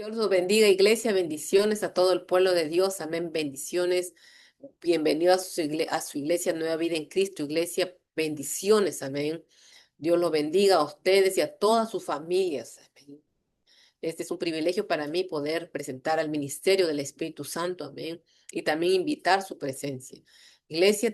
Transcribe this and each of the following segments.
Dios los bendiga, iglesia. Bendiciones a todo el pueblo de Dios. Amén. Bendiciones. Bienvenido a su iglesia Nueva Vida en Cristo. Iglesia, bendiciones. Amén. Dios los bendiga a ustedes y a todas sus familias. Amén. Este es un privilegio para mí poder presentar al ministerio del Espíritu Santo. Amén. Y también invitar su presencia. Iglesia,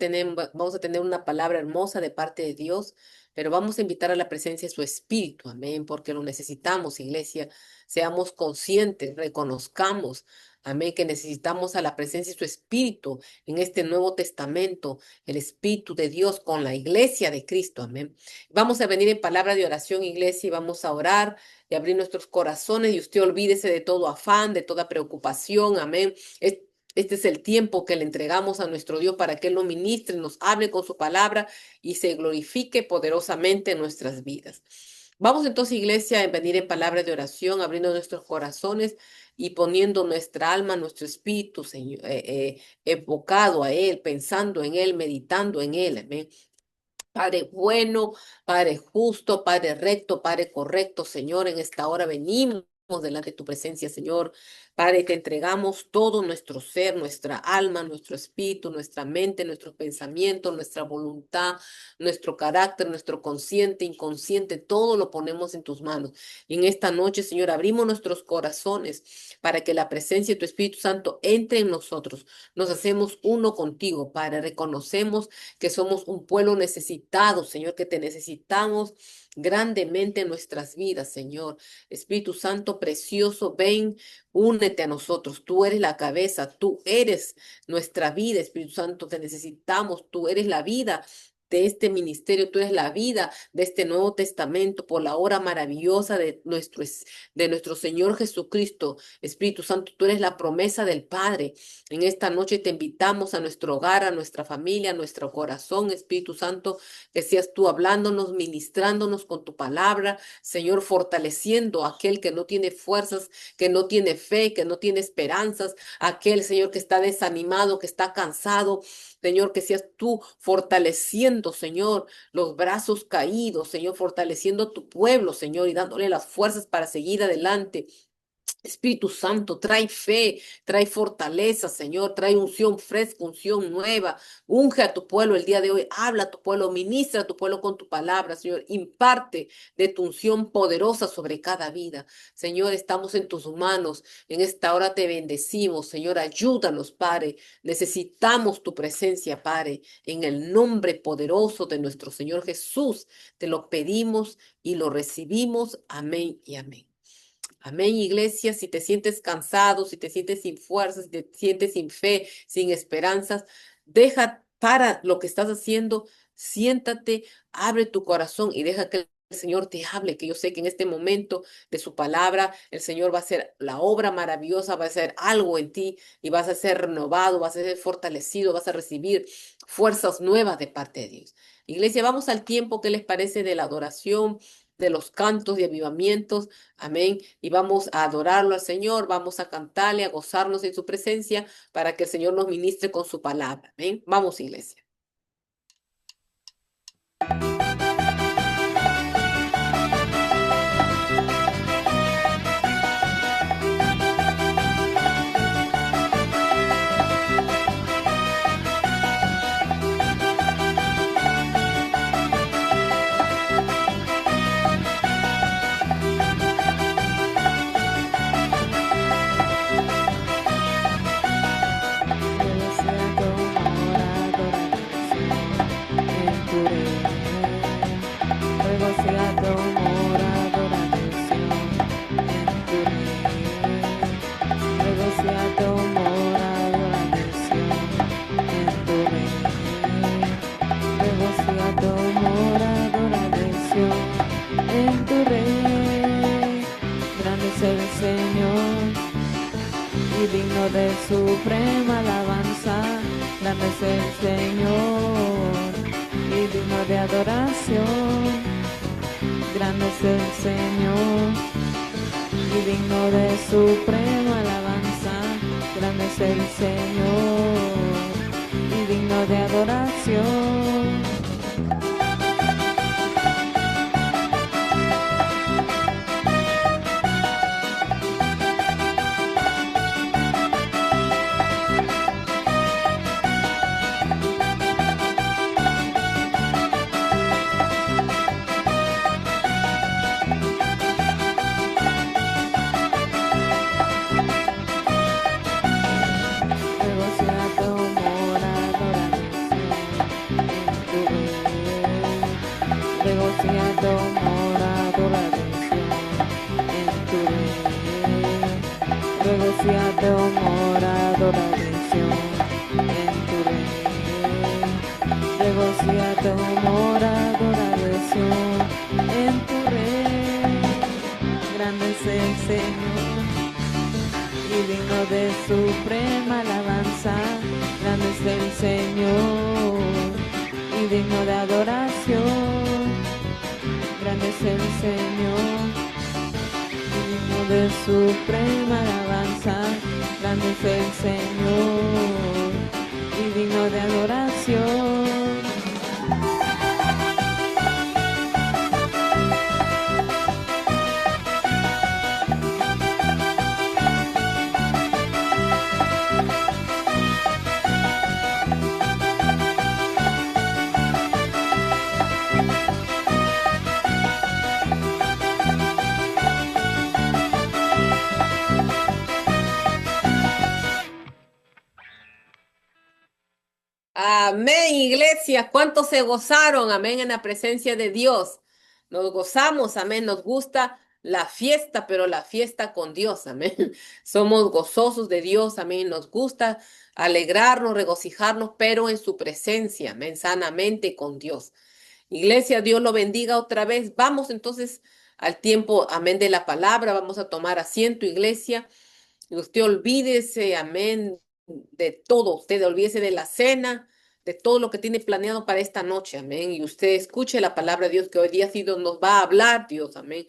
vamos a tener una palabra hermosa de parte de Dios, pero vamos a invitar a la presencia de su Espíritu. Amén. Porque lo necesitamos, iglesia. Seamos conscientes, reconozcamos. Amén, que necesitamos a la presencia de su Espíritu en este Nuevo Testamento, el Espíritu de Dios con la iglesia de Cristo. Amén. Vamos a venir en palabra de oración, iglesia, y vamos a orar y abrir nuestros corazones y usted olvídese de todo afán, de toda preocupación. Amén. Este es el tiempo que le entregamos a nuestro Dios para que Él nos ministre, nos hable con su palabra y se glorifique poderosamente en nuestras vidas. Vamos entonces, iglesia, a venir en palabra de oración, abriendo nuestros corazones y poniendo nuestra alma, nuestro espíritu, Señor, enfocado a Él, pensando en Él, meditando en Él. Amén. Padre bueno, Padre justo, Padre recto, Padre correcto, Señor, en esta hora venimos delante de tu presencia, Señor. Padre, te entregamos todo nuestro ser, nuestra alma, nuestro espíritu, nuestra mente, nuestros pensamientos, nuestra voluntad, nuestro carácter, nuestro consciente, inconsciente, todo lo ponemos en tus manos. Y en esta noche, Señor, abrimos nuestros corazones para que la presencia de tu Espíritu Santo entre en nosotros. Nos hacemos uno contigo, Padre. Reconocemos que somos un pueblo necesitado, Señor, que te necesitamos grandemente en nuestras vidas, Señor. Espíritu Santo precioso, ven, únete a nosotros. Tú eres la cabeza, tú eres nuestra vida, Espíritu Santo, te necesitamos, tú eres la vida de este ministerio, tú eres la vida de este Nuevo Testamento por la obra maravillosa de nuestro Señor Jesucristo. Espíritu Santo, tú eres la promesa del Padre. En esta noche te invitamos a nuestro hogar, a nuestra familia, a nuestro corazón, Espíritu Santo, que seas tú hablándonos, ministrándonos con tu palabra, Señor, fortaleciendo a aquel que no tiene fuerzas, que no tiene fe, que no tiene esperanzas, aquel, Señor, que está desanimado, que está cansado. Señor, que seas tú fortaleciendo, Señor, los brazos caídos, Señor, fortaleciendo tu pueblo, Señor, y dándole las fuerzas para seguir adelante. Espíritu Santo, trae fe, trae fortaleza, Señor, trae unción fresca, unción nueva. Unge a tu pueblo el día de hoy, habla a tu pueblo, ministra a tu pueblo con tu palabra, Señor. Imparte de tu unción poderosa sobre cada vida. Señor, estamos en tus manos. En esta hora te bendecimos, Señor. Ayúdanos, Padre. Necesitamos tu presencia, Padre. En el nombre poderoso de nuestro Señor Jesús, te lo pedimos y lo recibimos. Amén y amén. Amén, iglesia. Si te sientes cansado, si te sientes sin fuerzas, si te sientes sin fe, sin esperanzas, deja para lo que estás haciendo, siéntate, abre tu corazón y deja que el Señor te hable, que yo sé que en este momento de su palabra, el Señor va a hacer la obra maravillosa, va a hacer algo en ti y vas a ser renovado, vas a ser fortalecido, vas a recibir fuerzas nuevas de parte de Dios. Iglesia, vamos al tiempo, ¿qué les parece de la adoración, de los cantos y avivamientos? Amén. Y vamos a adorarlo al Señor, vamos a cantarle, a gozarnos en su presencia para que el Señor nos ministre con su palabra. Amén. Vamos, iglesia. Digno de suprema alabanza, grande es el Señor, y digno de adoración, grande es el Señor, y digno de suprema alabanza, grande es el Señor, y digno de adoración. de suprema alabanza, grande es el Señor y digno de adoración, grande es el Señor y digno de suprema alabanza, grande es el Señor y digno de adoración. Amén, iglesia. ¿Cuántos se gozaron? Amén, en la presencia de Dios. Nos gozamos, amén. Nos gusta la fiesta, pero la fiesta con Dios, amén. Somos gozosos de Dios, amén. Nos gusta alegrarnos, regocijarnos, pero en su presencia, amén, sanamente con Dios. Iglesia, Dios lo bendiga otra vez. Vamos entonces al tiempo, amén, de la palabra. Vamos a tomar asiento, iglesia. Y usted olvídese, amén, de todo. Usted olvídese de la cena, de todo lo que tiene planeado para esta noche, amén. Y usted escuche la palabra de Dios que hoy día sí nos va a hablar, Dios, amén.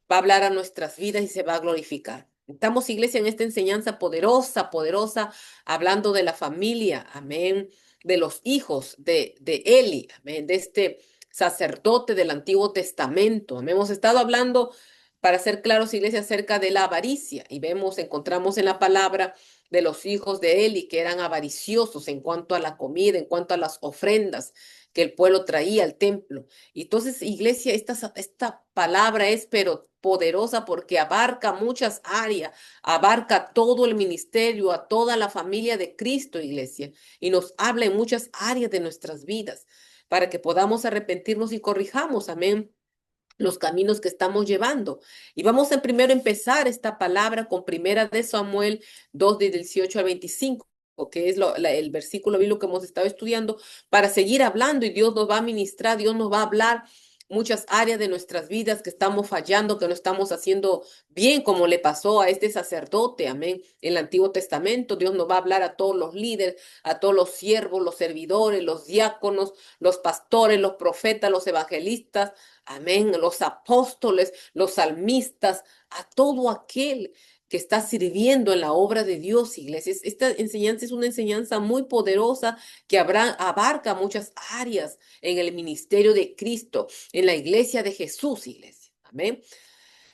Va a hablar a nuestras vidas y se va a glorificar. Estamos, iglesia, en esta enseñanza poderosa, poderosa, hablando de la familia, amén, de los hijos de Eli, amén, de este sacerdote del Antiguo Testamento. Amén. Hemos estado hablando, para ser claros, iglesia, acerca de la avaricia y encontramos en la palabra de los hijos de Eli que eran avariciosos en cuanto a la comida, en cuanto a las ofrendas que el pueblo traía al templo. Y entonces, iglesia, esta palabra es pero poderosa porque abarca muchas áreas, abarca todo el ministerio, a toda la familia de Cristo, iglesia, y nos habla en muchas áreas de nuestras vidas para que podamos arrepentirnos y corrijamos, amén, los caminos que estamos llevando. Y vamos a primero empezar esta palabra con Primera de Samuel 2 de 18 al 25, que es el versículo bíblico que hemos estado estudiando, para seguir hablando y Dios nos va a ministrar, Dios nos va a hablar muchas áreas de nuestras vidas que estamos fallando, que no estamos haciendo bien, como le pasó a este sacerdote, amén. En el Antiguo Testamento, Dios nos va a hablar a todos los líderes, a todos los siervos, los servidores, los diáconos, los pastores, los profetas, los evangelistas, amén, los apóstoles, los salmistas, a todo aquel que está sirviendo en la obra de Dios, iglesias. Esta enseñanza es una enseñanza muy poderosa que abarca muchas áreas en el ministerio de Cristo, en la iglesia de Jesús, iglesia. Amén.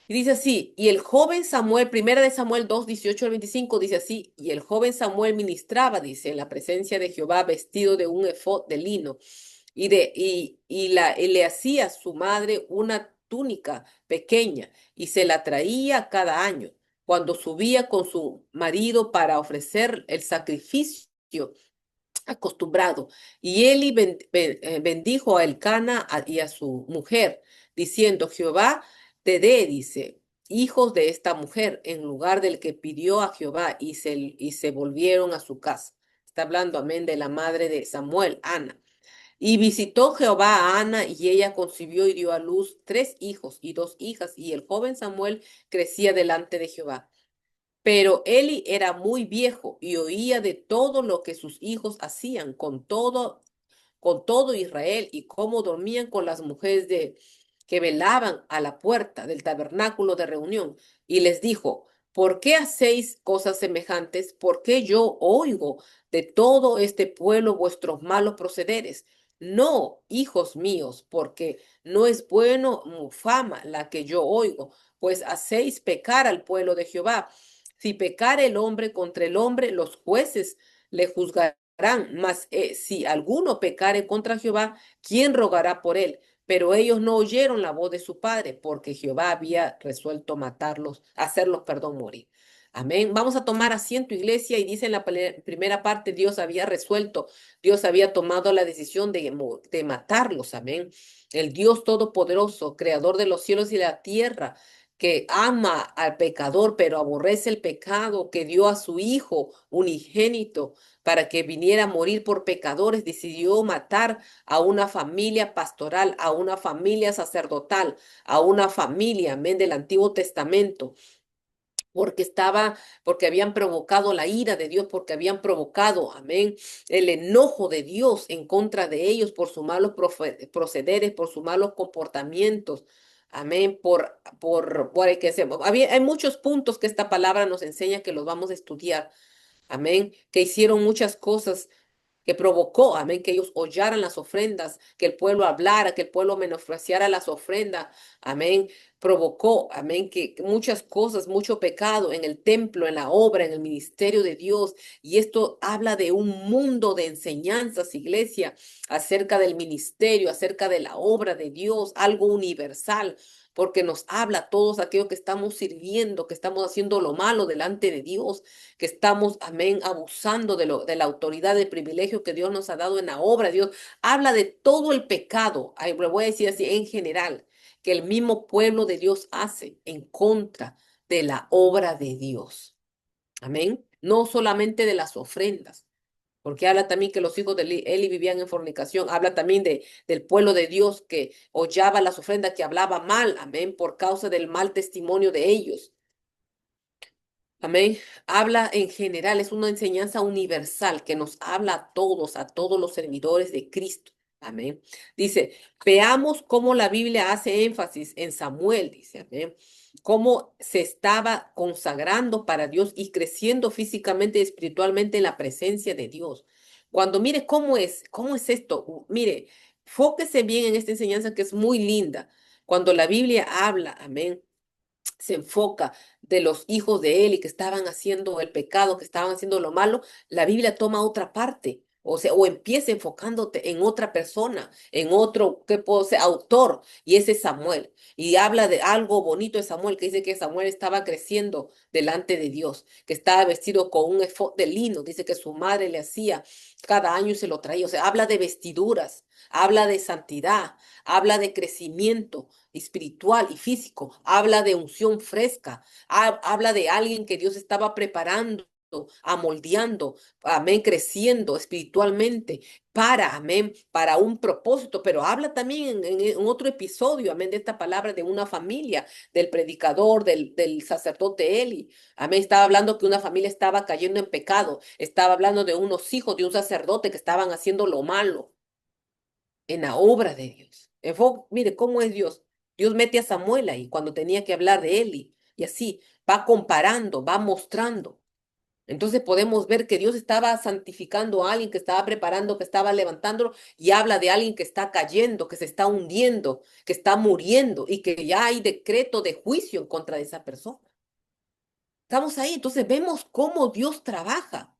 Y dice así, y el joven Samuel, primera de Samuel 2, 18 al 25, dice así, y el joven Samuel ministraba, dice, en la presencia de Jehová, vestido de un efod de lino, y le hacía su madre una túnica pequeña, y se la traía cada año, cuando subía con su marido para ofrecer el sacrificio acostumbrado. Y Eli bendijo a Elcana y a su mujer, diciendo, Jehová te dé, dice, hijos de esta mujer, en lugar del que pidió a Jehová, y se volvieron a su casa. Está hablando, amén, de la madre de Samuel, Ana. Y visitó Jehová a Ana, y ella concibió y dio a luz 3 hijos y 2 hijas, y el joven Samuel crecía delante de Jehová. Pero Eli era muy viejo y oía de todo lo que sus hijos hacían con todo Israel y cómo dormían con las mujeres que velaban a la puerta del tabernáculo de reunión. Y les dijo, ¿por qué hacéis cosas semejantes? ¿Por qué yo oigo de todo este pueblo vuestros malos procederes? No, hijos míos, porque no es bueno fama la que yo oigo, pues hacéis pecar al pueblo de Jehová. Si pecare el hombre contra el hombre, los jueces le juzgarán. Mas si alguno pecare contra Jehová, ¿quién rogará por él? Pero ellos no oyeron la voz de su padre, porque Jehová había resuelto matarlos, hacerlos, perdón, morir. Amén. Vamos a tomar asiento, iglesia, y dice en la primera parte, Dios había resuelto, Dios había tomado la decisión de matarlos. Amén. El Dios Todopoderoso, creador de los cielos y la tierra, que ama al pecador, pero aborrece el pecado, que dio a su Hijo unigénito para que viniera a morir por pecadores, decidió matar a una familia pastoral, a una familia sacerdotal, a una familia, amén, del Antiguo Testamento, porque habían provocado la ira de Dios, porque habían provocado, amén, el enojo de Dios en contra de ellos por sus malos procederes, por sus malos comportamientos. Amén, hay muchos puntos que esta palabra nos enseña que los vamos a estudiar. Amén, que hicieron muchas cosas que provocó, amén, que ellos hollaran las ofrendas, que el pueblo hablara, que el pueblo menospreciara las ofrendas, amén, provocó, amén, que muchas cosas, mucho pecado en el templo, en la obra, en el ministerio de Dios, y esto habla de un mundo de enseñanzas, iglesia, acerca del ministerio, acerca de la obra de Dios, algo universal, porque nos habla a todos aquellos que estamos sirviendo, que estamos haciendo lo malo delante de Dios, que estamos, amén, abusando de la autoridad, del privilegio que Dios nos ha dado en la obra de Dios. Habla de todo el pecado, ahí le voy a decir así en general, que el mismo pueblo de Dios hace en contra de la obra de Dios. Amén. No solamente de las ofrendas, porque habla también que los hijos de Eli vivían en fornicación. Habla también del pueblo de Dios que hollaba las ofrendas, que hablaba mal, amén, por causa del mal testimonio de ellos. Amén. Habla en general, es una enseñanza universal que nos habla a todos los servidores de Cristo. Amén. Dice, veamos cómo la Biblia hace énfasis en Samuel, dice, amén. Cómo se estaba consagrando para Dios y creciendo físicamente y espiritualmente en la presencia de Dios. Cuando mire cómo es esto, mire, fóquese bien en esta enseñanza que es muy linda. Cuando la Biblia habla, amén, se enfoca de los hijos de él y que estaban haciendo el pecado, que estaban haciendo lo malo, la Biblia toma otra parte. O sea, o empieza enfocándote en otra persona, en otro, ¿qué puedo ser? Autor, y ese es Samuel. Y habla de algo bonito de Samuel, que dice que Samuel estaba creciendo delante de Dios, que estaba vestido con un efod de lino, dice que su madre le hacía cada año y se lo traía. O sea, habla de vestiduras, habla de santidad, habla de crecimiento espiritual y físico, habla de unción fresca, habla de alguien que Dios estaba preparando, amoldeando, amén, creciendo espiritualmente amén, para un propósito, pero habla también en otro episodio, amén, de esta palabra de una familia, del predicador, del sacerdote Eli, amén, estaba hablando que una familia estaba cayendo en pecado, estaba hablando de unos hijos de un sacerdote que estaban haciendo lo malo en la obra de Dios. Mire cómo es Dios. Dios mete a Samuel ahí cuando tenía que hablar de él y así va comparando, va mostrando. Entonces podemos ver que Dios estaba santificando a alguien, que estaba preparando, que estaba levantándolo y habla de alguien que está cayendo, que se está hundiendo, que está muriendo y que ya hay decreto de juicio en contra de esa persona. Estamos ahí, entonces vemos cómo Dios trabaja.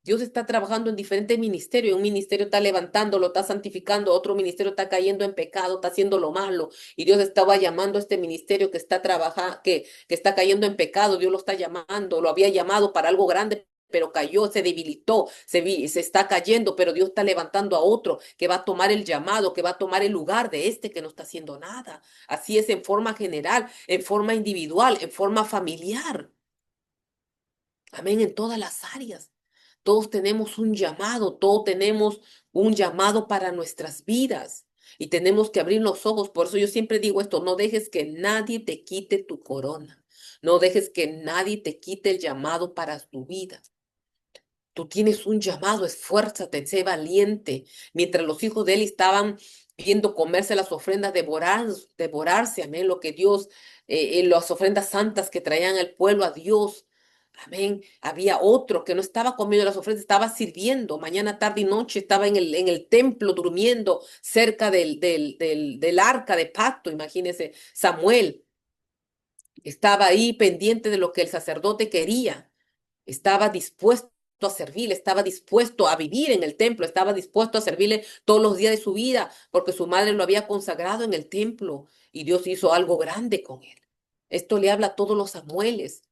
Dios está trabajando en diferentes ministerios. Un ministerio está levantando, lo está santificando, otro ministerio está cayendo en pecado, está haciendo lo malo. Y Dios estaba llamando a este ministerio que está trabajando, que está cayendo en pecado. Dios lo está llamando, lo había llamado para algo grande, pero cayó, se debilitó, se está cayendo, pero Dios está levantando a otro que va a tomar el llamado, que va a tomar el lugar de este que no está haciendo nada. Así es en forma general, en forma individual, en forma familiar. Amén, en todas las áreas. Todos tenemos un llamado, todos tenemos un llamado para nuestras vidas y tenemos que abrir los ojos. Por eso yo siempre digo esto, no dejes que nadie te quite tu corona, no dejes que nadie te quite el llamado para tu vida. Tú tienes un llamado, esfuérzate, sé valiente. Mientras los hijos de él estaban viendo comerse las ofrendas, devorarse, amén, lo que Dios, las ofrendas santas que traían el pueblo a Dios. Amén. Había otro que no estaba comiendo las ofrendas, estaba sirviendo. Mañana, tarde y noche estaba en el templo durmiendo cerca del arca de pacto. Imagínense, Samuel estaba ahí pendiente de lo que el sacerdote quería. Estaba dispuesto a servirle, estaba dispuesto a vivir en el templo, estaba dispuesto a servirle todos los días de su vida, porque su madre lo había consagrado en el templo y Dios hizo algo grande con él. Esto le habla a todos los Samueles.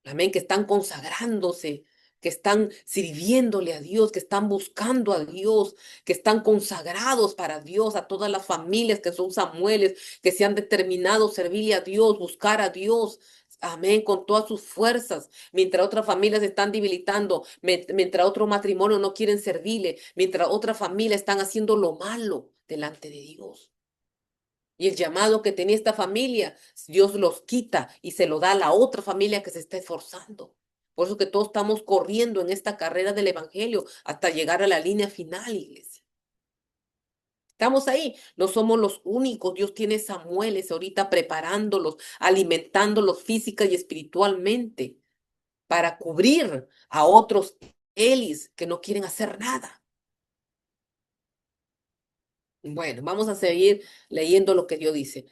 Amén, que están consagrándose, que están sirviéndole a Dios, que están buscando a Dios, que están consagrados para Dios, a todas las familias que son Samueles, que se han determinado servirle a Dios, buscar a Dios. Amén, con todas sus fuerzas, mientras otras familias se están debilitando, mientras otro matrimonio no quieren servirle, mientras otras familias están haciendo lo malo delante de Dios. Y el llamado que tenía esta familia, Dios los quita y se lo da a la otra familia que se está esforzando. Por eso que todos estamos corriendo en esta carrera del evangelio hasta llegar a la línea final, iglesia. Estamos ahí, no somos los únicos. Dios tiene Samueles ahorita preparándolos, alimentándolos física y espiritualmente para cubrir a otros Elis que no quieren hacer nada. Bueno, vamos a seguir leyendo lo que Dios dice.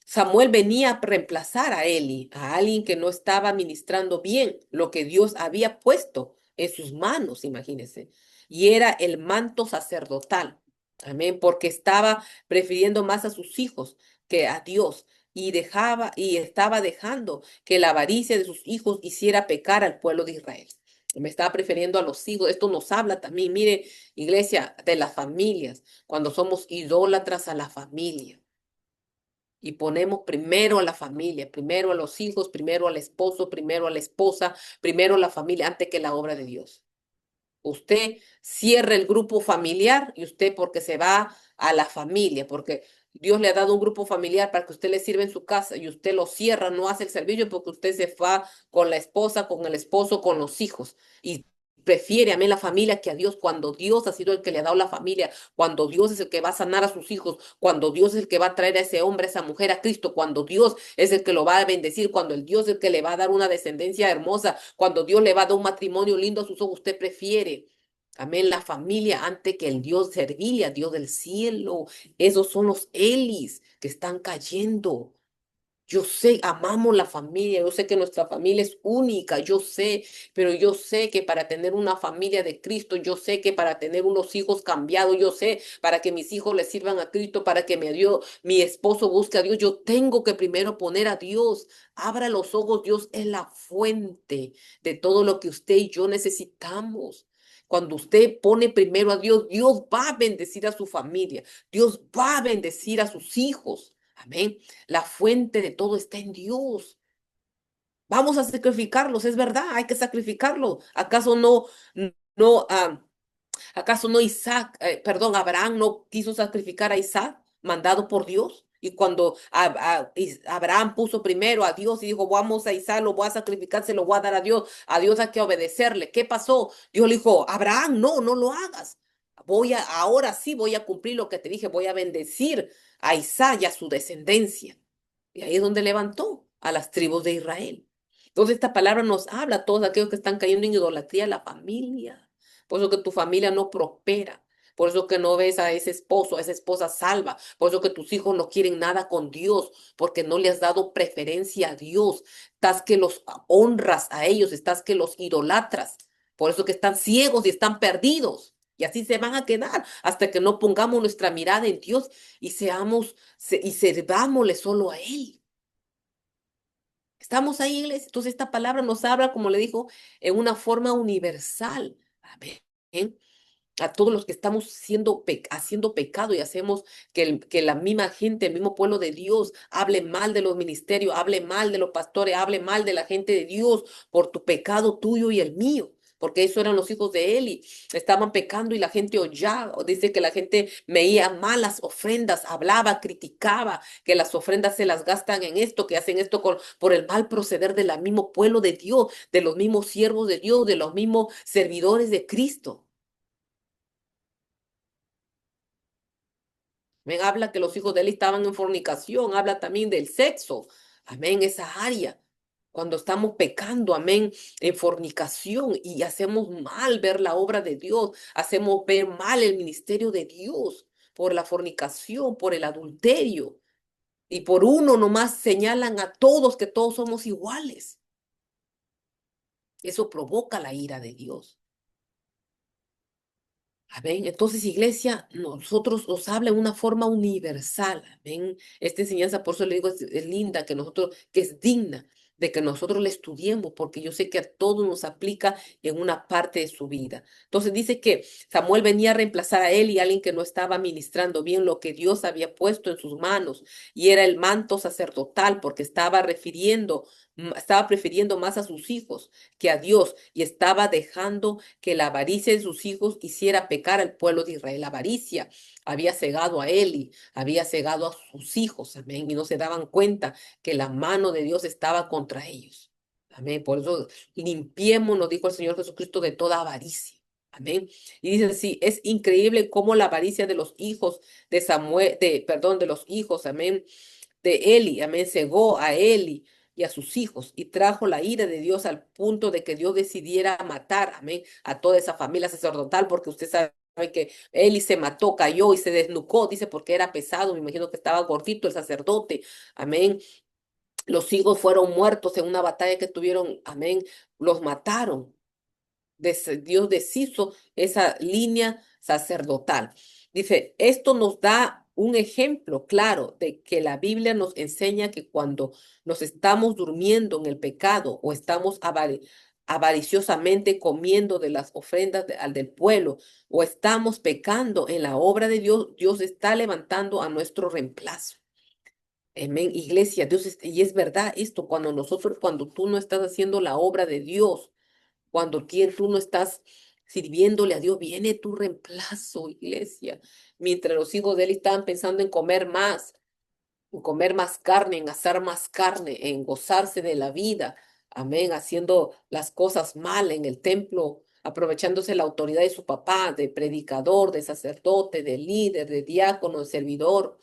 Samuel venía a reemplazar a Eli, a alguien que no estaba administrando bien lo que Dios había puesto en sus manos, imagínense. Y era el manto sacerdotal. Amén, porque estaba prefiriendo más a sus hijos que a Dios y estaba dejando que la avaricia de sus hijos hiciera pecar al pueblo de Israel. Me estaba prefiriendo a los hijos. Esto nos habla también, mire, iglesia, de las familias, cuando somos idólatras a la familia y ponemos primero a la familia, primero a los hijos, primero al esposo, primero a la esposa, primero a la familia antes que la obra de Dios. Usted cierra el grupo familiar y usted porque se va a la familia, porque Dios le ha dado un grupo familiar para que usted le sirva en su casa y usted lo cierra, no hace el servicio porque usted se va con la esposa, con el esposo, con los hijos y prefiere a mí la familia que a Dios cuando Dios ha sido el que le ha dado la familia, cuando Dios es el que va a sanar a sus hijos, cuando Dios es el que va a traer a ese hombre, a esa mujer a Cristo, cuando Dios es el que lo va a bendecir, cuando el Dios es el que le va a dar una descendencia hermosa, cuando Dios le va a dar un matrimonio lindo a sus ojos, usted prefiere. Amén, la familia antes que el Dios servile a Dios del cielo. Esos son los Elis que están cayendo. Yo sé, amamos la familia, yo sé que nuestra familia es única, yo sé, pero yo sé que para tener una familia de Cristo, yo sé que para tener unos hijos cambiados, yo sé, para que mis hijos le sirvan a Cristo, para que mi esposo busque a Dios, yo tengo que primero poner a Dios. Abra los ojos, Dios es la fuente de todo lo que usted y yo necesitamos. Cuando usted pone primero a Dios, Dios va a bendecir a su familia, Dios va a bendecir a sus hijos. Amén. La fuente de todo está en Dios. Vamos a sacrificarlos, es verdad, hay que sacrificarlo. ¿Acaso no, acaso no Abraham no quiso sacrificar a Isaac, mandado por Dios? Y cuando Abraham puso primero a Dios y dijo, vamos a Isaac, lo voy a sacrificar, se lo voy a Dios hay que obedecerle. ¿Qué pasó? Dios le dijo, Abraham, no, no lo hagas. Ahora sí voy a cumplir lo que te dije, voy a bendecir a Isaac y a su descendencia. Y ahí es donde levantó a las tribus de Israel. Entonces esta palabra nos habla a todos aquellos que están cayendo en idolatría, la familia. Por eso que tu familia no prospera. Por eso que no ves a ese esposo, a esa esposa salva. Por eso que tus hijos no quieren nada con Dios, porque no le has dado preferencia a Dios. Estás que los honras a ellos, estás que los idolatras. Por eso que están ciegos y están perdidos. Y así se van a quedar hasta que no pongamos nuestra mirada en Dios y servámosle solo a Él. Estamos ahí, iglesia. Entonces, esta palabra nos habla, como le dijo, en una forma universal. Amén. A todos los que estamos haciendo pecado y hacemos que la misma gente, el mismo pueblo de Dios, hable mal de los ministerios, hable mal de los pastores, hable mal de la gente de Dios por tu pecado tuyo y el mío. Porque eso eran los hijos de Eli. Estaban pecando y la gente oía. Dice que la gente veía malas ofrendas, hablaba, criticaba, que las ofrendas se las gastan en esto, que hacen esto por el mal proceder del mismo pueblo de Dios, de los mismos siervos de Dios, de los mismos servidores de Cristo. Amén. Habla que los hijos de él estaban en fornicación, habla también del sexo. Amén, esa área. Cuando estamos pecando, amén, en fornicación y hacemos mal ver la obra de Dios, hacemos ver mal el ministerio de Dios por la fornicación, por el adulterio. Y por uno nomás señalan a todos que todos somos iguales. Eso provoca la ira de Dios. Amén. Entonces, iglesia, nosotros nos habla en una forma universal. Amén. Esta enseñanza, por eso le digo, es linda, que es digna de que nosotros la estudiemos, porque yo sé que a todos nos aplica en una parte de su vida. Entonces dice que Samuel venía a reemplazar a él y a alguien que no estaba ministrando bien lo que Dios había puesto en sus manos, y era el manto sacerdotal, porque estaba refiriendo estaba prefiriendo más a sus hijos que a Dios y estaba dejando que la avaricia de sus hijos hiciera pecar al pueblo de Israel. La avaricia había cegado a Eli, había cegado a sus hijos, amén, y no se daban cuenta que la mano de Dios estaba contra ellos. Amén. Por eso limpiémonos, dijo el Señor Jesucristo, de toda avaricia. Amén. Y dice así, es increíble cómo la avaricia de los hijos de Samuel, perdón, de los hijos, amén, de Eli, amén, cegó a Eli y a sus hijos y trajo la ira de Dios al punto de que Dios decidiera matar, amén, a toda esa familia sacerdotal, porque usted sabe que Eli se mató, cayó y se desnucó, dice, porque era pesado, me imagino que estaba gordito el sacerdote, amén. Los hijos fueron muertos en una batalla que tuvieron, amén, los mataron. Dios deshizo esa línea sacerdotal. Dice, esto nos da un ejemplo claro de que la Biblia nos enseña que cuando nos estamos durmiendo en el pecado o estamos avariciosamente comiendo de las ofrendas al del pueblo o estamos pecando en la obra de Dios, Dios está levantando a nuestro reemplazo. Amén, iglesia, y es verdad esto, cuando tú no estás haciendo la obra de Dios, cuando tú no estás sirviéndole a Dios, viene tu reemplazo, iglesia. Mientras los hijos de él estaban pensando en comer más carne, en asar más carne, en gozarse de la vida, amén, haciendo las cosas mal en el templo, aprovechándose la autoridad de su papá, de predicador, de sacerdote, de líder, de diácono, de servidor,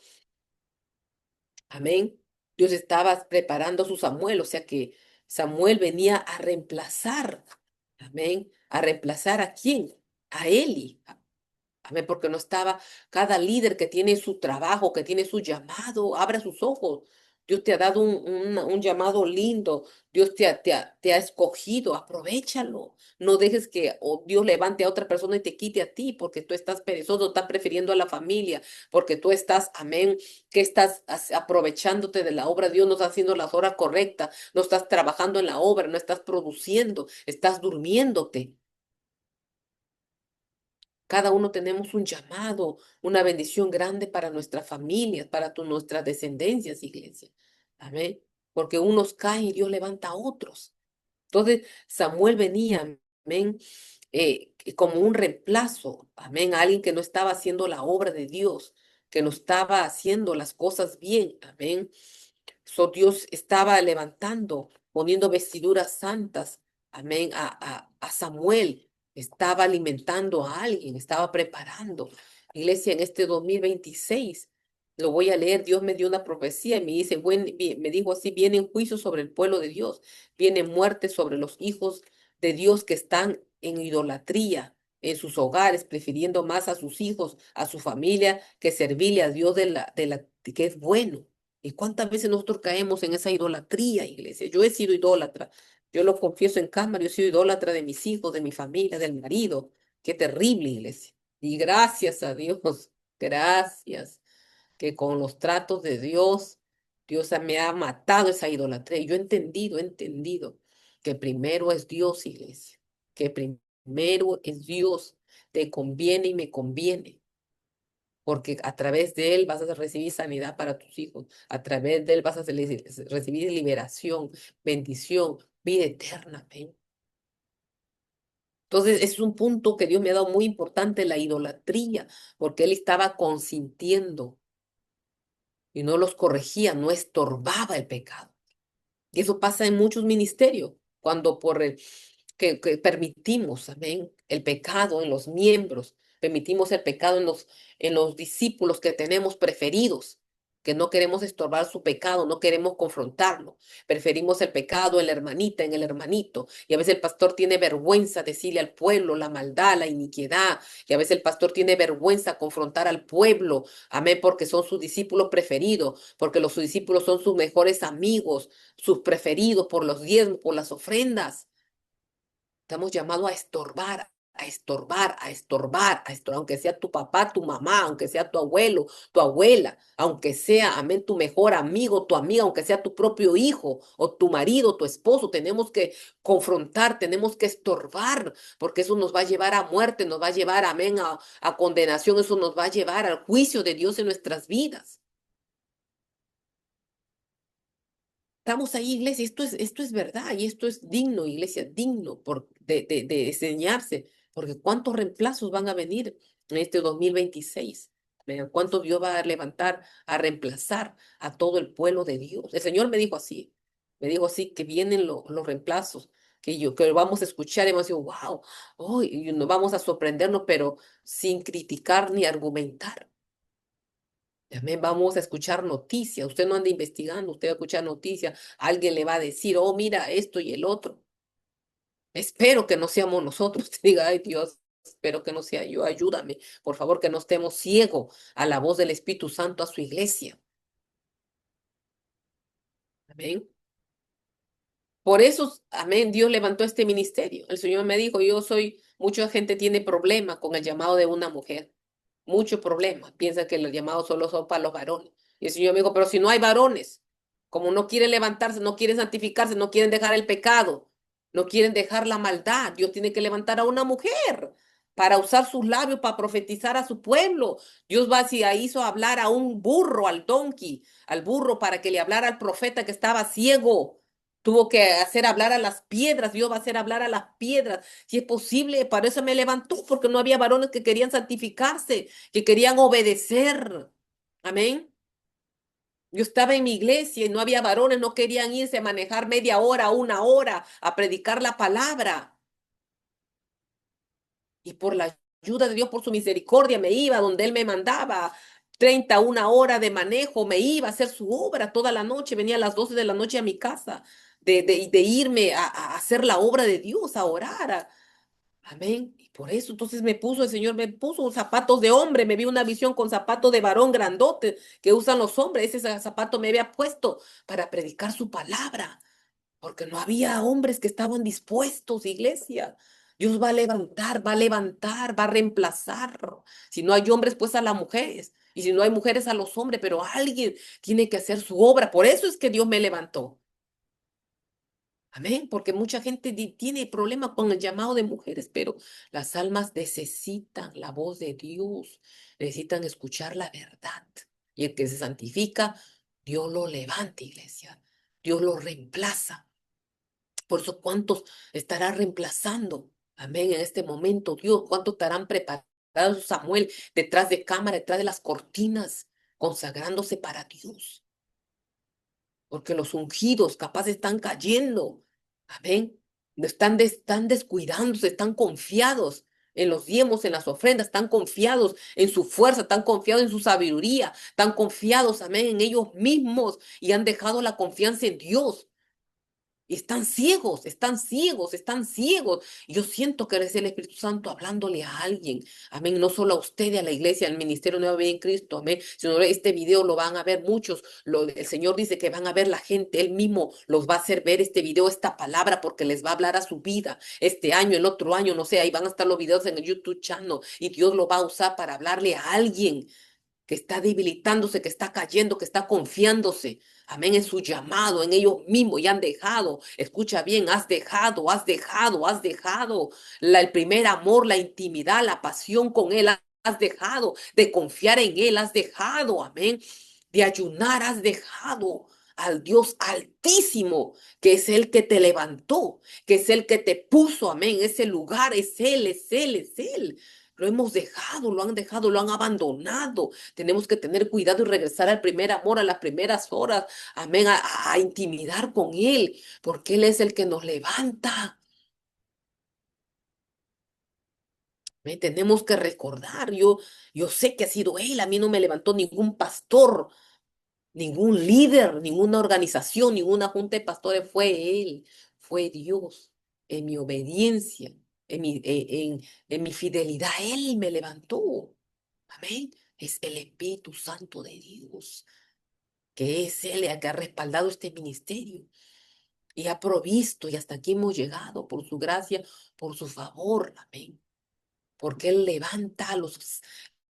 amén. Dios estaba preparando a su Samuel, o sea que Samuel venía a reemplazar. Amén. ¿A reemplazar a quién? A Eli. Amén, porque no estaba cada líder que tiene su trabajo, que tiene su llamado, abra sus ojos. Dios te ha dado un llamado lindo. Dios te ha escogido. Aprovéchalo. No dejes que Dios levante a otra persona y te quite a ti porque tú estás perezoso, estás prefiriendo a la familia, porque tú estás, amén, que estás aprovechándote de la obra. Dios no está haciendo las horas correctas. No estás trabajando en la obra, no estás produciendo, estás durmiéndote. Cada uno tenemos un llamado, una bendición grande para nuestras familias, para nuestras descendencias, iglesia. Amén. Porque unos caen y Dios levanta a otros. Entonces, Samuel venía, amén, como un reemplazo, amén, a alguien que no estaba haciendo la obra de Dios, que no estaba haciendo las cosas bien, amén. Dios estaba levantando, poniendo vestiduras santas, amén, a Samuel. Estaba alimentando a alguien, estaba preparando. Iglesia, en este 2026, lo voy a leer, Dios me dio una profecía y me dice, me dijo así, vienen juicios sobre el pueblo de Dios, viene muerte sobre los hijos de Dios que están en idolatría en sus hogares, prefiriendo más a sus hijos, a su familia, que servirle a Dios que es bueno. ¿Y cuántas veces nosotros caemos en esa idolatría, iglesia? Yo he sido idólatra. Yo lo confieso en cámara, yo he sido idólatra de mis hijos, de mi familia, del marido. Qué terrible, iglesia. Y gracias a Dios, gracias, que con los tratos de Dios, Dios me ha matado esa idolatría. Y yo he entendido que primero es Dios, iglesia. Que primero es Dios. Te conviene y me conviene porque a través de él vas a recibir sanidad para tus hijos, a través de él vas a recibir liberación, bendición, vida eterna. Amén. Entonces, es un punto que Dios me ha dado muy importante, la idolatría, porque él estaba consintiendo y no los corregía, no estorbaba el pecado. Y eso pasa en muchos ministerios, cuando que permitimos, amén, el pecado en los miembros, permitimos el pecado en los discípulos que tenemos preferidos, que no queremos estorbar su pecado, no queremos confrontarlo. Preferimos el pecado en la hermanita, en el hermanito. Y a veces el pastor tiene vergüenza decirle al pueblo la maldad, la iniquidad. Y a veces el pastor tiene vergüenza confrontar al pueblo, amén, porque son sus discípulos preferidos, porque sus discípulos son sus mejores amigos, sus preferidos por los diezmos, por las ofrendas. Estamos llamados a estorbar, a estorbar, a estorbar, a estorbar, aunque sea tu papá, tu mamá, aunque sea tu abuelo, tu abuela, aunque sea, amén, tu mejor amigo, tu amiga, aunque sea tu propio hijo o tu marido, tu esposo, tenemos que confrontar, tenemos que estorbar, porque eso nos va a llevar a muerte, nos va a llevar, amén, a condenación, eso nos va a llevar al juicio de Dios en nuestras vidas. estamos ahí, iglesia, esto es verdad y esto es digno, iglesia, digno de enseñarse, porque ¿cuántos reemplazos van a venir en este 2026? Vean, ¿cuántos Dios va a levantar a reemplazar a todo el pueblo de Dios? El Señor me dijo así, que vienen los reemplazos, que vamos a escuchar y vamos a decir, wow, oh, y nos vamos a sorprendernos, pero sin criticar ni argumentar. Amén. Vamos a escuchar noticias. Usted no anda investigando, usted va a escuchar noticias. Alguien le va a decir, oh, mira esto y el otro. Espero que no seamos nosotros. Te diga, ay Dios, espero que no sea yo. Ayúdame. Por favor, que no estemos ciegos a la voz del Espíritu Santo, a su iglesia. Amén. Por eso, amén, Dios levantó este ministerio. El Señor me dijo, mucha gente tiene problema con el llamado de una mujer. Mucho problema. Piensa que los llamados solo son para los varones. Y el Señor me dijo, pero si no hay varones, como no quieren levantarse, no quieren santificarse, no quieren dejar el pecado, no quieren dejar la maldad, Dios tiene que levantar a una mujer para usar sus labios para profetizar a su pueblo. Dios va si hizo hablar a un burro, al donkey, al burro para que le hablara al profeta que estaba ciego. Tuvo que hacer hablar a las piedras, Dios va a hacer hablar a las piedras. Si es posible, para eso me levantó, porque no había varones que querían santificarse, que querían obedecer. Amén. Yo estaba en mi iglesia y no había varones, no querían irse a manejar media hora, una hora, a predicar la palabra. Y por la ayuda de Dios, por su misericordia, me iba donde Él me mandaba. 1 hora de manejo, me iba a hacer su obra toda la noche, venía a las 12 de la noche a mi casa, de irme a hacer la obra de Dios, a orar. Amén. Y por eso entonces el Señor me puso zapatos de hombre, me vi una visión con zapatos de varón grandote que usan los hombres. Ese zapato me había puesto para predicar su palabra, porque no había hombres que estaban dispuestos, iglesia. Dios va a levantar, va a levantar, va a reemplazar. Si no hay hombres, pues a las mujeres. Y si no hay mujeres, a los hombres, pero alguien tiene que hacer su obra. Por eso es que Dios me levantó. Amén, porque mucha gente tiene problemas con el llamado de mujeres, pero las almas necesitan la voz de Dios, necesitan escuchar la verdad. Y el que se santifica, Dios lo levanta, iglesia. Dios lo reemplaza. Por eso, ¿cuántos estará reemplazando? Amén, en este momento, Dios, ¿cuántos estarán preparados, Samuel, detrás de cámara, detrás de las cortinas, consagrándose para Dios? Porque los ungidos capaz están cayendo. Amén. Están descuidándose, están confiados en los diezmos, en las ofrendas, están confiados en su fuerza, están confiados en su sabiduría, están confiados, amén, en ellos mismos y han dejado la confianza en Dios. Y están ciegos, están ciegos, están ciegos. Y yo siento que es el Espíritu Santo hablándole a alguien. Amén. No solo a usted y a la iglesia, al Ministerio Nueva Vida en Cristo. Amén. Sino este video lo van a ver muchos. El Señor dice que van a ver la gente. Él mismo los va a hacer ver este video, esta palabra, porque les va a hablar a su vida. Este año, el otro año, no sé. Ahí van a estar los videos en el YouTube channel. Y Dios lo va a usar para hablarle a alguien que está debilitándose, que está cayendo, que está confiándose. Amén, en su llamado, en ellos mismos, y han dejado, escucha bien, has dejado el primer amor, la intimidad, la pasión con Él, has dejado de confiar en Él, has dejado, amén, de ayunar, has dejado al Dios altísimo, que es el que te levantó, que es el que te puso, amén, ese lugar, es Él, es Él, es Él. Lo hemos dejado, lo han abandonado. Tenemos que tener cuidado y regresar al primer amor, a las primeras horas, amén, a intimidar con Él, porque Él es el que nos levanta. Amén. Tenemos que recordar, yo sé que ha sido Él, a mí no me levantó ningún pastor, ningún líder, ninguna organización, ninguna junta de pastores, fue Él, fue Dios, en mi obediencia, en mi fidelidad, Él me levantó. Amén. Es el Espíritu Santo de Dios, que es Él el que ha respaldado este ministerio y ha provisto, y hasta aquí hemos llegado por su gracia, por su favor. Amén. Porque Él levanta a los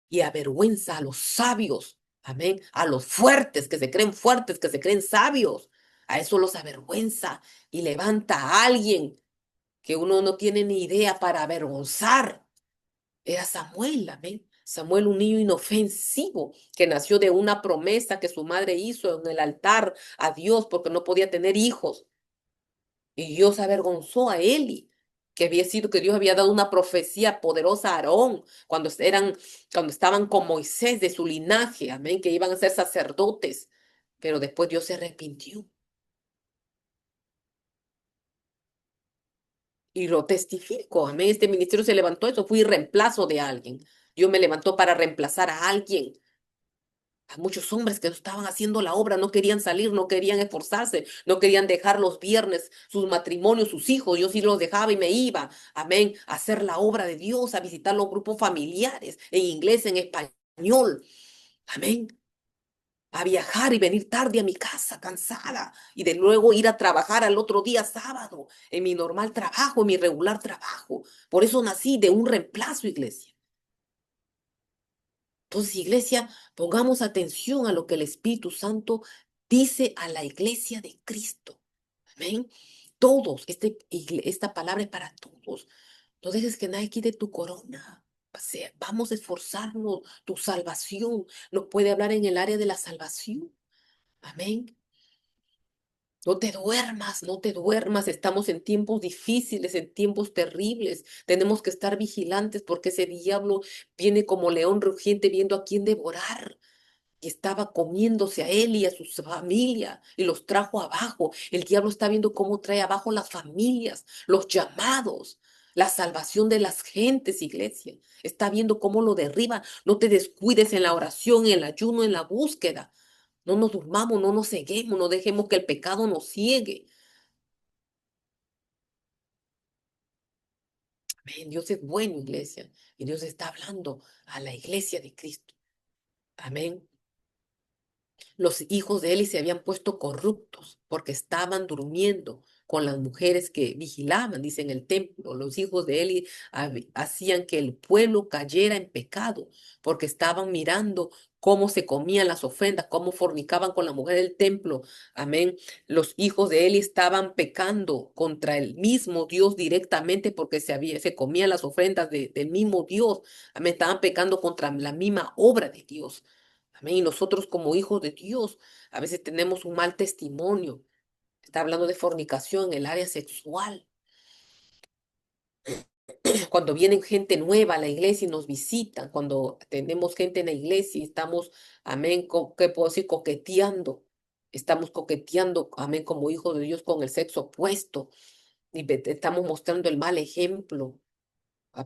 y avergüenza a los sabios. Amén. A los fuertes, que se creen sabios. A eso los avergüenza y levanta a alguien que uno no tiene ni idea para avergonzar. Era Samuel, amén. Samuel, un niño inofensivo que nació de una promesa que su madre hizo en el altar a Dios porque no podía tener hijos. Y Dios avergonzó a Eli, que había sido que Dios había dado una profecía poderosa a Aarón cuando estaban con Moisés de su linaje, amén, que iban a ser sacerdotes. Pero después Dios se arrepintió y lo testifico, amén. Este ministerio se levantó, eso fui reemplazo de alguien. Dios me levantó para reemplazar a alguien. A muchos hombres que no estaban haciendo la obra, no querían salir, no querían esforzarse, no querían dejar los viernes sus matrimonios, sus hijos. Yo sí los dejaba y me iba, amén, a hacer la obra de Dios, a visitar los grupos familiares en inglés, en español, amén. A viajar y venir tarde a mi casa cansada y de luego ir a trabajar al otro día sábado en mi normal trabajo, en mi regular trabajo. Por eso nací de un reemplazo, iglesia. Entonces, iglesia, pongamos atención a lo que el Espíritu Santo dice a la iglesia de Cristo. Amén. Todos, esta palabra es para todos. No dejes que nadie quite tu corona. O sea, vamos a esforzarnos. Tu salvación nos puede hablar en el área de la salvación. Amén. No te duermas, no te duermas. Estamos en tiempos difíciles, en tiempos terribles. Tenemos que estar vigilantes porque ese diablo viene como león rugiente viendo a quién devorar. Y estaba comiéndose a él y a su familia y los trajo abajo. El diablo está viendo cómo trae abajo las familias, los llamados, la salvación de las gentes, iglesia. Está viendo cómo lo derriba. No te descuides en la oración, en el ayuno, en la búsqueda. No nos durmamos, no nos ceguemos, no dejemos que el pecado nos ciegue. Amén. Dios es bueno, iglesia. Y Dios está hablando a la iglesia de Cristo. Amén. Los hijos de Eli se habían puesto corruptos porque estaban durmiendo con las mujeres que vigilaban, dice en el templo. Los hijos de Eli hacían que el pueblo cayera en pecado porque estaban mirando cómo se comían las ofrendas, cómo fornicaban con la mujer del templo. Amén. Los hijos de Eli estaban pecando contra el mismo Dios directamente porque se comían las ofrendas del mismo Dios. Amén. Estaban pecando contra la misma obra de Dios. Amén. Y nosotros como hijos de Dios a veces tenemos un mal testimonio. Está hablando de fornicación en el área sexual. Cuando vienen gente nueva a la iglesia y nos visitan, cuando tenemos gente en la iglesia y estamos, amén, ¿qué puedo decir? Coqueteando. Estamos coqueteando, amén, como hijos de Dios con el sexo opuesto. Y estamos mostrando el mal ejemplo.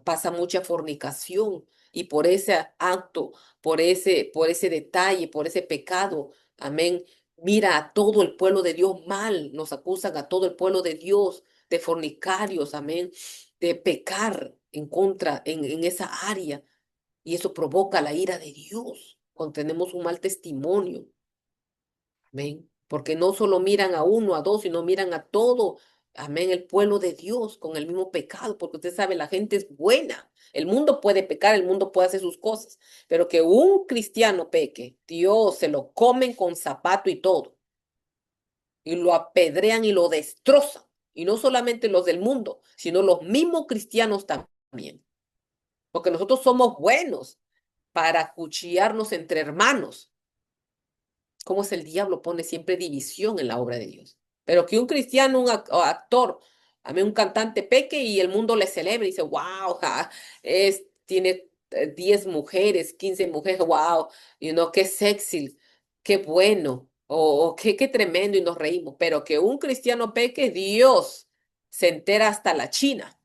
Pasa mucha fornicación y por ese acto, por ese detalle, por ese pecado, amén, mira a todo el pueblo de Dios mal, nos acusan a todo el pueblo de Dios de fornicarios, amén, de pecar en contra, en esa área, y eso provoca la ira de Dios cuando tenemos un mal testimonio. Amén. Porque no solo miran a uno, a dos, sino miran a todo, amén, el pueblo de Dios con el mismo pecado, porque usted sabe, la gente es buena. El mundo puede pecar, el mundo puede hacer sus cosas, pero que un cristiano peque, Dios se lo comen con zapato y todo, y lo apedrean y lo destrozan. Y no solamente los del mundo, sino los mismos cristianos también. Porque nosotros somos buenos para cuchillarnos entre hermanos. Cómo es el diablo pone siempre división en la obra de Dios. Pero que un cristiano, o actor, a mí un cantante peque y el mundo le celebra y dice, wow, tiene 10 mujeres, 15 mujeres, wow, qué sexy, qué bueno, o qué tremendo y nos reímos. Pero que un cristiano peque, Dios se entera hasta la China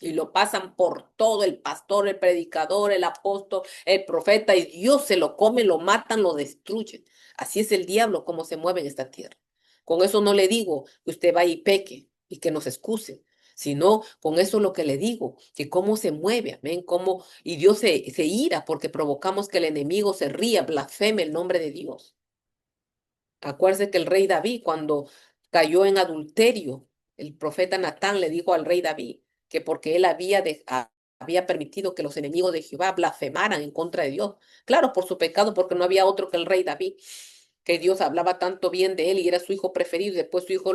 y lo pasan por todo, el pastor, el predicador, el apóstol, el profeta, y Dios se lo come, lo matan, lo destruyen. Así es el diablo como se mueve en esta tierra. Con eso no le digo que usted vaya y peque y que nos excuse, sino con eso lo que le digo, que cómo se mueve, amén, cómo, y Dios se ira porque provocamos que el enemigo se ría, blasfeme el nombre de Dios. Acuérdese que el rey David, cuando cayó en adulterio, el profeta Natán le dijo al rey David que porque él había permitido que los enemigos de Jehová blasfemaran en contra de Dios. Claro, por su pecado, porque no había otro que el rey David, que Dios hablaba tanto bien de él y era su hijo preferido, y después su hijo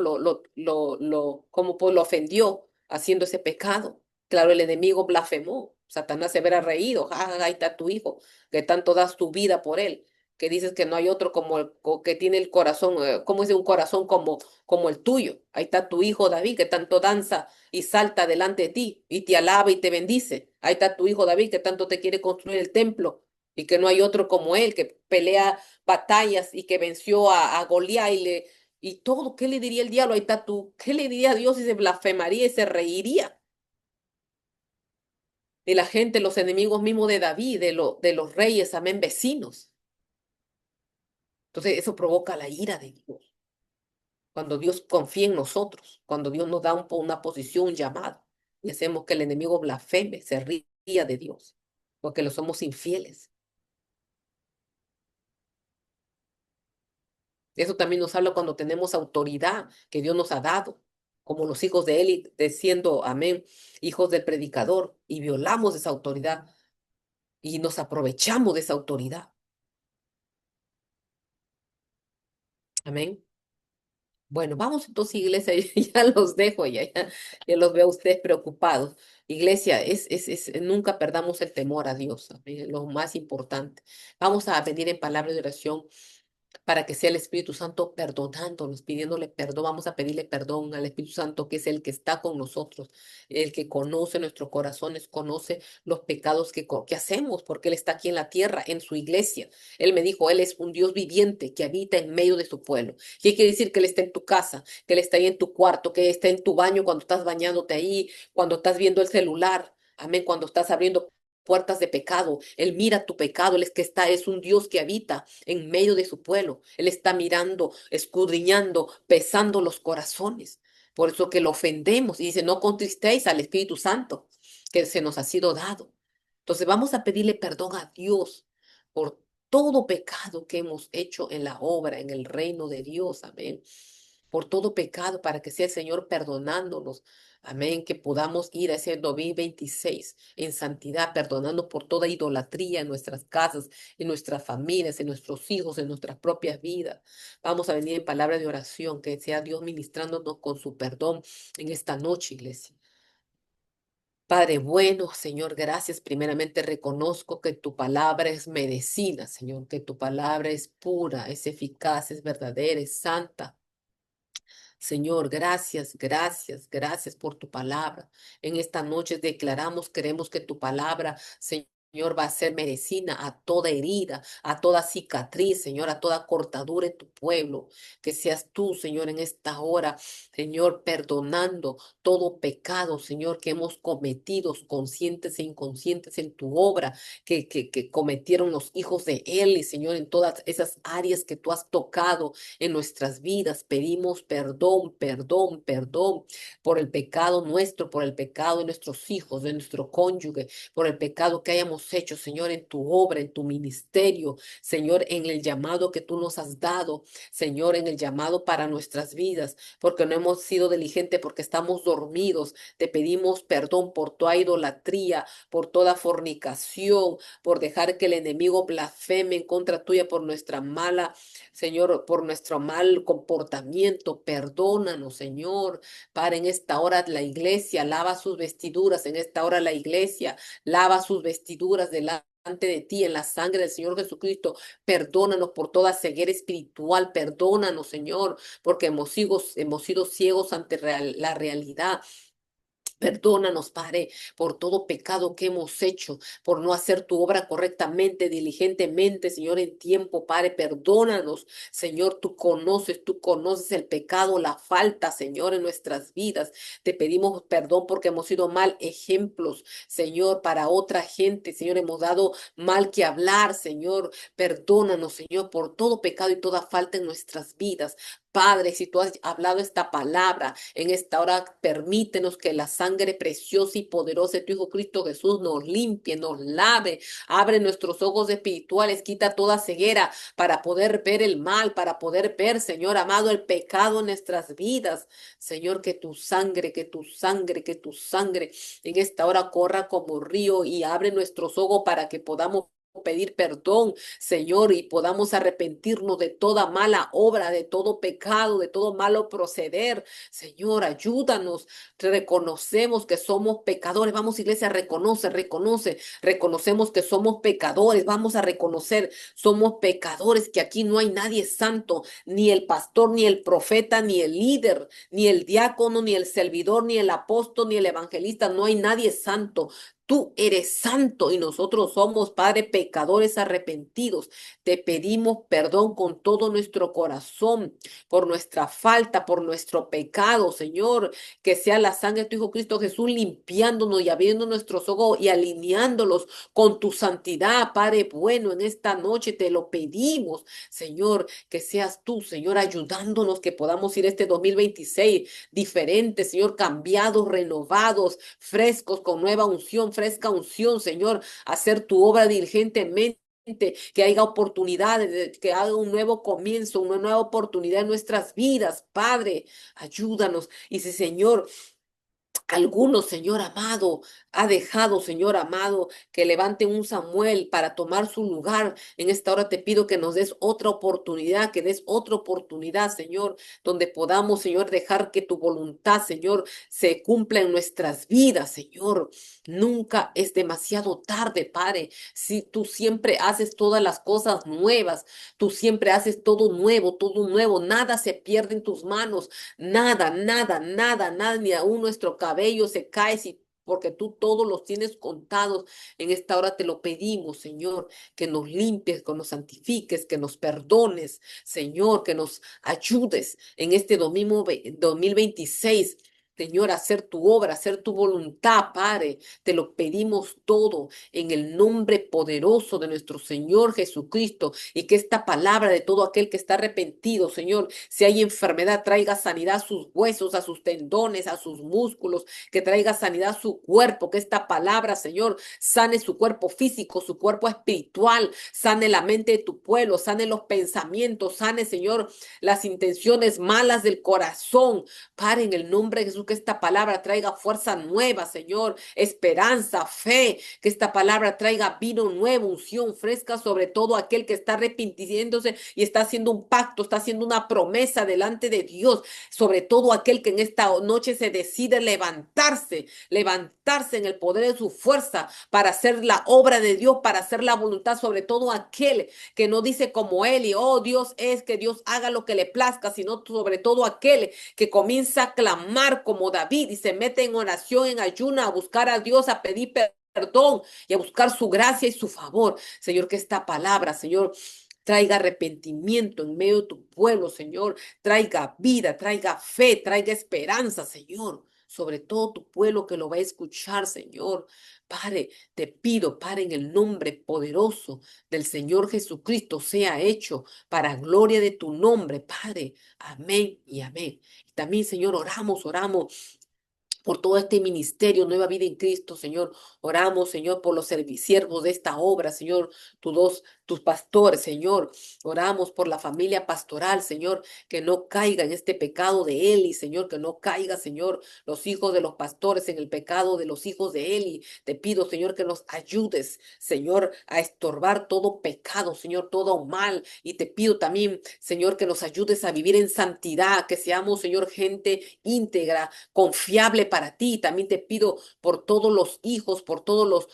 como pues, lo ofendió haciendo ese pecado. Claro, el enemigo blasfemó. Satanás se habrá reído. Ja, ja, ja, ahí está tu hijo, que tanto das tu vida por él. Que dices que no hay otro como que tiene el corazón, ¿cómo es un corazón como el tuyo? Ahí está tu hijo David, que tanto danza y salta delante de ti y te alaba y te bendice. Ahí está tu hijo David, que tanto te quiere construir el templo y que no hay otro como él, que pelea batallas y que venció a Goliat y todo. ¿Qué le diría el diablo? Ahí está tú. ¿Qué le diría a Dios y se blasfemaría y se reiría? De la gente, los enemigos mismos de David, de los reyes, amén, vecinos. Entonces, eso provoca la ira de Dios. Cuando Dios confía en nosotros, cuando Dios nos da una posición, un llamado, y hacemos que el enemigo blasfeme, se ría de Dios, porque lo somos infieles. Eso también nos habla cuando tenemos autoridad que Dios nos ha dado, como los hijos de Eli, siendo, amén, hijos del predicador, y violamos esa autoridad y nos aprovechamos de esa autoridad. Amén. Bueno, vamos entonces, iglesia, ya los dejo, ya los veo a ustedes preocupados. Iglesia, nunca perdamos el temor a Dios, amén, es lo más importante. Vamos a pedir en palabra de oración para que sea el Espíritu Santo perdonándonos, pidiéndole perdón. Vamos a pedirle perdón al Espíritu Santo, que es el que está con nosotros, el que conoce nuestros corazones, conoce los pecados que hacemos, porque Él está aquí en la tierra, en su iglesia. Él me dijo, Él es un Dios viviente que habita en medio de su pueblo. ¿Qué quiere decir? Que Él está en tu casa, que Él está ahí en tu cuarto, que está en tu baño cuando estás bañándote ahí, cuando estás viendo el celular. Amén, cuando estás abriendo puertas de pecado. Él mira tu pecado, Él es que está, es un Dios que habita en medio de su pueblo. Él está mirando, escudriñando, pesando los corazones. Por eso que lo ofendemos y dice, no contristéis al Espíritu Santo que se nos ha sido dado. Entonces vamos a pedirle perdón a Dios por todo pecado que hemos hecho en la obra, en el reino de Dios. Amén. Por todo pecado para que sea el Señor perdonándonos. Amén. Que podamos ir a ese 2026 en santidad, perdonando por toda idolatría en nuestras casas, en nuestras familias, en nuestros hijos, en nuestras propias vidas. Vamos a venir en palabra de oración, que sea Dios ministrándonos con su perdón en esta noche, iglesia. Padre bueno, Señor, gracias. Primeramente reconozco que tu palabra es medicina, Señor, que tu palabra es pura, es eficaz, es verdadera, es santa. Señor, gracias, gracias, gracias por tu palabra. En esta noche declaramos, queremos que tu palabra, Señor, va a ser medicina a toda herida, a toda cicatriz, Señor, a toda cortadura en tu pueblo. Que seas tú, Señor, en esta hora, Señor, perdonando todo pecado, Señor, que hemos cometido, conscientes e inconscientes en tu obra, que cometieron los hijos de él, y Señor, en todas esas áreas que tú has tocado en nuestras vidas. Pedimos perdón, perdón, perdón por el pecado nuestro, por el pecado de nuestros hijos, de nuestro cónyuge, por el pecado que hayamos hecho, Señor, en tu obra, en tu ministerio, Señor, en el llamado que tú nos has dado, Señor, en el llamado para nuestras vidas, porque no hemos sido diligentes, porque estamos dormidos. Te pedimos perdón por toda idolatría, por toda fornicación, por dejar que el enemigo blasfeme en contra tuya, por nuestra mala, Señor, por nuestro mal comportamiento. Perdónanos, Señor. Para en esta hora la iglesia lava sus vestiduras. En esta hora la iglesia lava sus vestiduras delante de ti en la sangre del Señor Jesucristo. Perdónanos por toda ceguera espiritual. Perdónanos, Señor, porque hemos sido ciegos ante la realidad. Perdónanos, Padre, por todo pecado que hemos hecho, por no hacer tu obra correctamente, diligentemente, Señor, en tiempo, Padre. Perdónanos, Señor, tú conoces el pecado, la falta, Señor, en nuestras vidas. Te pedimos perdón porque hemos sido mal ejemplos, Señor, para otra gente, Señor. Hemos dado mal que hablar, Señor. Perdónanos, Señor, por todo pecado y toda falta en nuestras vidas. Padre, si tú has hablado esta palabra en esta hora, permítenos que la sangre preciosa y poderosa de tu Hijo Cristo Jesús nos limpie, nos lave, abre nuestros ojos espirituales, quita toda ceguera para poder ver el mal, para poder ver, Señor amado, el pecado en nuestras vidas. Señor, que tu sangre, que tu sangre, que tu sangre en esta hora corra como río y abre nuestros ojos para que podamos pedir perdón, Señor, y podamos arrepentirnos de toda mala obra, de todo pecado, de todo malo proceder. Señor, ayúdanos. Reconocemos que somos pecadores. Vamos, iglesia, reconocemos que somos pecadores. Vamos a reconocer, somos pecadores, que aquí no hay nadie santo, ni el pastor, ni el profeta, ni el líder, ni el diácono, ni el servidor, ni el apóstol, ni el evangelista. No hay nadie santo. Tú eres santo y nosotros somos, Padre, pecadores arrepentidos. Te pedimos perdón con todo nuestro corazón por nuestra falta, por nuestro pecado, Señor. Que sea la sangre de tu Hijo Cristo Jesús limpiándonos y abriendo nuestros ojos y alineándolos con tu santidad, Padre bueno. En esta noche te lo pedimos, Señor, que seas tú, Señor, ayudándonos, que podamos ir este 2026 diferentes, Señor, cambiados, renovados, frescos, con nueva unción, fresca unción, Señor, hacer tu obra diligentemente, que haya oportunidades, que haga un nuevo comienzo, una nueva oportunidad en nuestras vidas, Padre, ayúdanos. Y si, Señor, algunos, Señor amado, ha dejado, Señor amado, que levante un Samuel para tomar su lugar. En esta hora te pido que nos des otra oportunidad, que des otra oportunidad, Señor, donde podamos, Señor, dejar que tu voluntad, Señor, se cumpla en nuestras vidas, Señor. Nunca es demasiado tarde, Padre. Si tú siempre haces todas las cosas nuevas, tú siempre haces todo nuevo, nada se pierde en tus manos. Nada, nada, nada, nada, ni aún nuestro cabello se cae porque tú todos los tienes contados. En esta hora te lo pedimos, Señor, que nos limpies, que nos santifiques, que nos perdones, Señor, que nos ayudes en este 2026. Señor, a hacer tu obra, hacer tu voluntad, Padre. Te lo pedimos todo en el nombre poderoso de nuestro Señor Jesucristo. Y que esta palabra de todo aquel que está arrepentido, Señor, si hay enfermedad, traiga sanidad a sus huesos, a sus tendones, a sus músculos, que traiga sanidad a su cuerpo, que esta palabra, Señor, sane su cuerpo físico, su cuerpo espiritual, sane la mente de tu pueblo, sane los pensamientos, sane, Señor, las intenciones malas del corazón. Padre, en el nombre de Jesús, que esta palabra traiga fuerza nueva, Señor, esperanza, fe, que esta palabra traiga vino nuevo, unción fresca sobre todo aquel que está arrepintiéndose y está haciendo un pacto, está haciendo una promesa delante de Dios, sobre todo aquel que en esta noche se decide levantarse en el poder de su fuerza para hacer la obra de Dios, para hacer la voluntad, sobre todo aquel que no dice como él y oh Dios es que Dios haga lo que le plazca, sino sobre todo aquel que comienza a clamar como David y se mete en oración, en ayuna, a buscar a Dios, a pedir perdón y a buscar su gracia y su favor. Señor, que esta palabra, Señor, traiga arrepentimiento en medio de tu pueblo, Señor. Traiga vida, traiga fe, traiga esperanza, Señor. Sobre todo tu pueblo que lo va a escuchar, Señor. Padre, te pido, Padre, en el nombre poderoso del Señor Jesucristo, sea hecho para gloria de tu nombre, Padre. Amén y amén. Y también, Señor, oramos por todo este ministerio, Nueva Vida en Cristo, Señor. Oramos, Señor, por los siervos de esta obra, Señor, tus pastores, Señor. Oramos por la familia pastoral, Señor, que no caiga en este pecado de Eli, Señor, que no caiga, Señor, los hijos de los pastores en el pecado de los hijos de Eli. Te pido, Señor, que nos ayudes, Señor, a estorbar todo pecado, Señor, todo mal. Y te pido también, Señor, que nos ayudes a vivir en santidad, que seamos, Señor, gente íntegra, confiable para ti. También te pido por todos los hijos, por todos los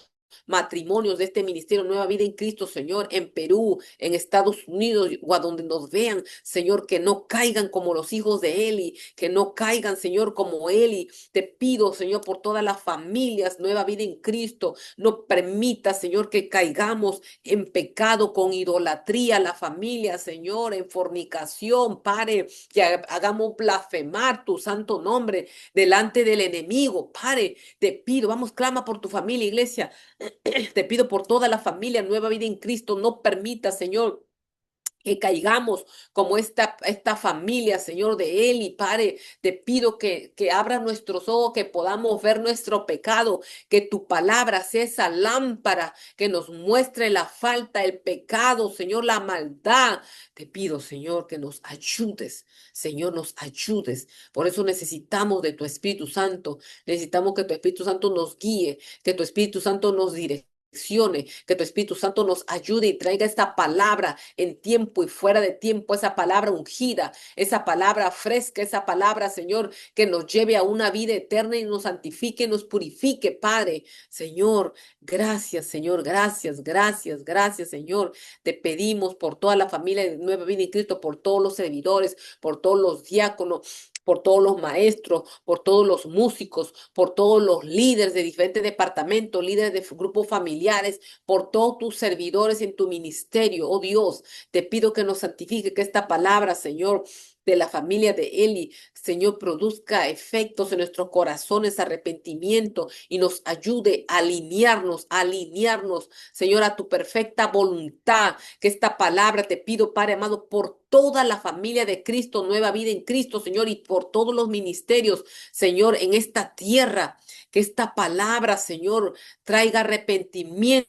matrimonios de este ministerio Nueva Vida en Cristo, Señor, en Perú, en Estados Unidos o a donde nos vean, Señor, que no caigan como los hijos de Eli, que no caigan, Señor, como Eli. Te pido, Señor, por todas las familias Nueva Vida en Cristo, no permita, Señor, que caigamos en pecado con idolatría, la familia, Señor, en fornicación, Padre, que hagamos blasfemar tu santo nombre delante del enemigo, Padre. Te pido, vamos, clama por tu familia, iglesia. Te pido por toda la familia Nueva Vida en Cristo, no permita, Señor, que caigamos como esta familia, Señor, de Eli, Padre. Te pido que abra nuestros ojos, que podamos ver nuestro pecado, que tu palabra sea esa lámpara que nos muestre la falta, el pecado, Señor, la maldad. Te pido, Señor, que nos ayudes, Señor, nos ayudes. Por eso necesitamos de tu Espíritu Santo, necesitamos que tu Espíritu Santo nos guíe, que tu Espíritu Santo nos direccione. que tu Espíritu Santo nos ayude y traiga esta palabra en tiempo y fuera de tiempo, esa palabra ungida, esa palabra fresca, esa palabra, Señor, que nos lleve a una vida eterna y nos santifique, nos purifique, Padre. Señor, gracias, Señor, gracias, gracias, gracias, Señor. Te pedimos por toda la familia de Nueva Vida en Cristo, por todos los servidores, por todos los diáconos, por todos los maestros, por todos los músicos, por todos los líderes de diferentes departamentos, líderes de grupos familiares, por todos tus servidores en tu ministerio. Oh Dios, te pido que nos santifique, que esta palabra, Señor, de la familia de Eli, Señor, produzca efectos en nuestros corazones, arrepentimiento y nos ayude a alinearnos, Señor, a tu perfecta voluntad. Que esta palabra te pido, Padre amado, por toda la familia de Cristo, Nueva Vida en Cristo, Señor, y por todos los ministerios, Señor, en esta tierra, que esta palabra, Señor, traiga arrepentimiento.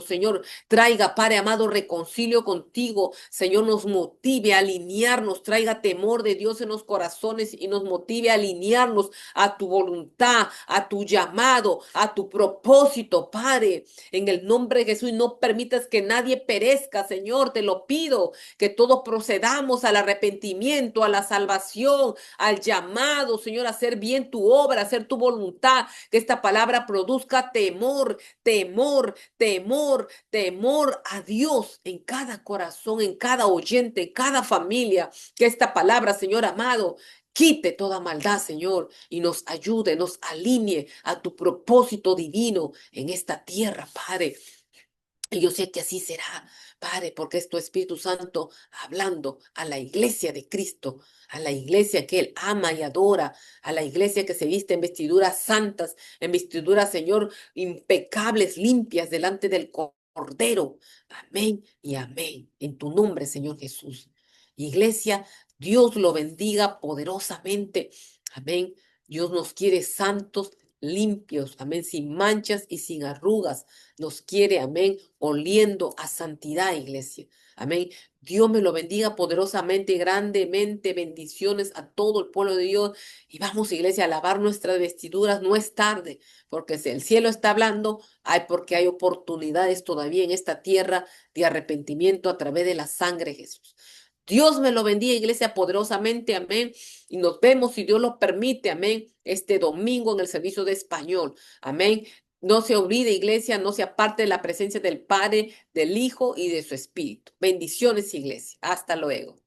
Señor, traiga, Padre amado, reconcilio contigo. Señor, nos motive a alinearnos, traiga temor de Dios en los corazones y nos motive a alinearnos a tu voluntad, a tu llamado, a tu propósito, Padre. En el nombre de Jesús, y no permitas que nadie perezca, Señor, te lo pido, que todos procedamos al arrepentimiento, a la salvación, al llamado, Señor, a hacer bien tu obra, a hacer tu voluntad, que esta palabra produzca temor, temor, temor, temor a Dios en cada corazón, en cada oyente, en cada familia, que esta palabra, Señor amado, quite toda maldad, Señor, y nos ayude, nos alinee a tu propósito divino en esta tierra, Padre. Y yo sé que así será, Padre, porque es tu Espíritu Santo hablando a la iglesia de Cristo, a la iglesia que Él ama y adora, a la iglesia que se viste en vestiduras santas, en vestiduras, Señor, impecables, limpias delante del Cordero. Amén y amén. En tu nombre, Señor Jesús. Iglesia, Dios lo bendiga poderosamente. Amén. Dios nos quiere santos, limpios, amén, sin manchas y sin arrugas. Nos quiere, amén, oliendo a santidad, iglesia. Amén. Dios me lo bendiga poderosamente y grandemente. Bendiciones a todo el pueblo de Dios. Y vamos, iglesia, a lavar nuestras vestiduras. No es tarde, porque si el cielo está hablando, porque hay oportunidades todavía en esta tierra de arrepentimiento a través de la sangre de Jesús. Dios me lo bendiga, iglesia, poderosamente, amén. Y nos vemos, si Dios lo permite, amén, este domingo en el servicio de español, amén. No se olvide, iglesia, no se aparte de la presencia del Padre, del Hijo y de su Espíritu. Bendiciones, iglesia. Hasta luego.